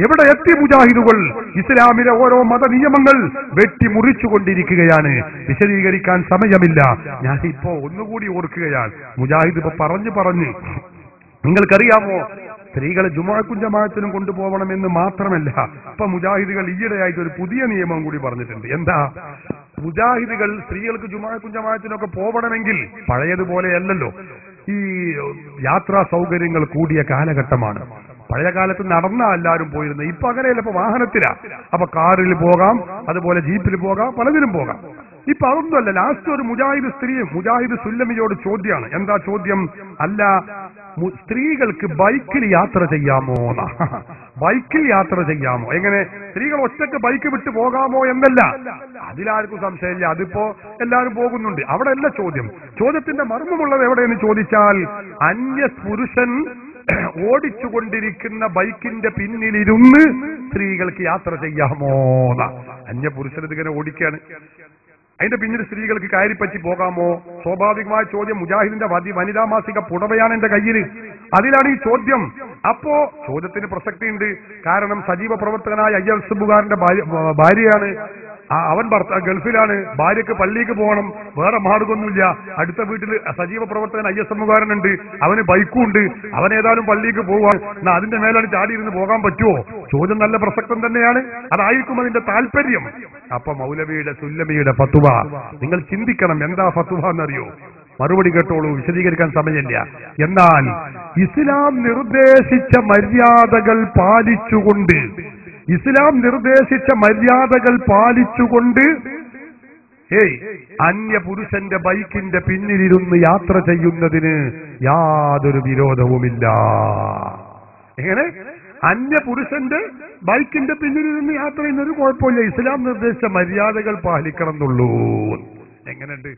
എവിടെ എത്തി മുജാഹിദുകൾ? ഇസ്ലാമിലെ ഓരോ മത നിയമങ്ങൾ വെട്ടിമുറിച്ചുകൊണ്ടിരിക്കുകയാണ്. വിശദീകരിക്കാൻ സമയമില്ല. ഞാനിപ്പോ ഒന്നുകൂടി ഓർക്കുകയാണ്. മുജാഹിദ് ഇപ്പൊ പറഞ്ഞു നിങ്ങൾക്കറിയാമോ, സ്ത്രീകളെ ജുമുഅക്കും ജമാഅത്തിനും കൊണ്ടുപോകണമെന്ന് മാത്രമല്ല, ഇപ്പൊ മുജാഹിദുകൾ ഈയിടെയായിട്ട് ഒരു പുതിയ നിയമം കൂടി പറഞ്ഞിട്ടുണ്ട്. എന്താ? മുജാഹിദുകൾ സ്ത്രീകൾക്ക് ജുമുഅക്കും ജമാഅത്തിനൊക്കെ പോകണമെങ്കിൽ പഴയതുപോലെയല്ലല്ലോ, ഈ യാത്രാ സൗകര്യങ്ങൾ കൂടിയ കാലഘട്ടമാണ്. പഴയ കാലത്ത് നടന്നാ എല്ലാവരും പോയിരുന്നത്. ഇപ്പൊ അങ്ങനെയല്ല, ഇപ്പൊ വാഹനത്തിലാ. അപ്പൊ കാറിൽ പോകാം, അതുപോലെ ജീപ്പിൽ പോകാം, പലതിനും പോകാം. ഇപ്പൊ അതൊന്നുമല്ല. ലാസ്റ്റ് ഒരു മുജാഹിദ് സ്ത്രീയും മുജാഹിദ് സുല്ലമിയോട് ചോദ്യമാണ്. എന്താ ചോദ്യം? അല്ല, സ്ത്രീകൾക്ക് ബൈക്കിൽ യാത്ര ചെയ്യാമോ? ബൈക്കിൽ യാത്ര ചെയ്യാമോ? എങ്ങനെ? സ്ത്രീകൾ ഒറ്റയ്ക്ക് ബൈക്ക് വിട്ട് പോകാമോ എന്നല്ല, അതിലാർക്കും സംശയമില്ല. അതിപ്പോ എല്ലാവരും പോകുന്നുണ്ട്. അവിടെ അല്ല ചോദ്യം. ചോദ്യത്തിന്റെ മർമ്മമുള്ളത് എവിടെയെന്ന് ചോദിച്ചാൽ, അന്യ പുരുഷൻ ഓടിച്ചുകൊണ്ടിരിക്കുന്ന ബൈക്കിന്റെ പിന്നിലിരുന്ന് സ്ത്രീകൾക്ക് യാത്ര ചെയ്യാമോ? അന്യ പുരുഷൻ ഇതിങ്ങനെ ഓടിക്കുകയാണ്, അതിന്റെ പിന്നിൽ സ്ത്രീകൾക്ക് കയറിപ്പറ്റി പോകാമോ? സ്വാഭാവികമായ ചോദ്യം. മുജാഹിദിന്റെ വനിതാ മാസിക പുടവയാണ് എന്റെ കയ്യിൽ, അതിലാണ് ഈ ചോദ്യം. അപ്പോ ചോദ്യത്തിന് പ്രസക്തിയുണ്ട്. കാരണം സജീവ പ്രവർത്തകനായ അയ്യസുബുകാരന്റെ ഭാര്യയാണ്. അവൻ ഗൾഫിലാണ്, ഭാര്യക്ക് പള്ളിക്ക് പോകണം, വേറെ മാർഗമൊന്നുമില്ല. അടുത്ത വീട്ടിൽ സജീവ പ്രവർത്തകൻ അയ്യസമ്മുകാരനുണ്ട്, അവന് ബൈക്കും ഉണ്ട്, അവൻ ഏതായാലും പള്ളിക്ക് പോവാൻ. എന്നാ അതിന്റെ മേലാണ് ചാടിയിരുന്ന് പോകാൻ പറ്റുമോ? ചോദ്യം നല്ല പ്രസക്തം തന്നെയാണ്. അതായിരിക്കും അതിന്റെ താല്പര്യം. അപ്പൊ മൗലവിയുടെ സുല്ലമിയുടെ ഫത്വ നിങ്ങൾ ചിന്തിക്കണം. എന്താ ഫത്വ എന്നറിയോ? മറുപടി കേട്ടോളൂ, വിശദീകരിക്കാൻ സമയമില്ല. എന്നാൽ ഇസ്ലാം നിർദ്ദേശിച്ച മര്യാദകൾ പാലിച്ചുകൊണ്ട് അന്യ പുരുഷന്റെ ബൈക്കിന്റെ പിന്നിലിരുന്ന് യാത്ര ചെയ്യുന്നതിന് യാതൊരു വിരോധവുമില്ല. എങ്ങനെ? അന്യ പുരുഷന്റെ ബൈക്കിന്റെ പിന്നിലിരുന്ന് യാത്ര ചെയ്യുന്നൊരു കുഴപ്പമില്ല. ഇസ്ലാം നിർദ്ദേശിച്ച മര്യാദകൾ പാലിക്കണം എന്നുള്ളൂ. എങ്ങനെയുണ്ട്?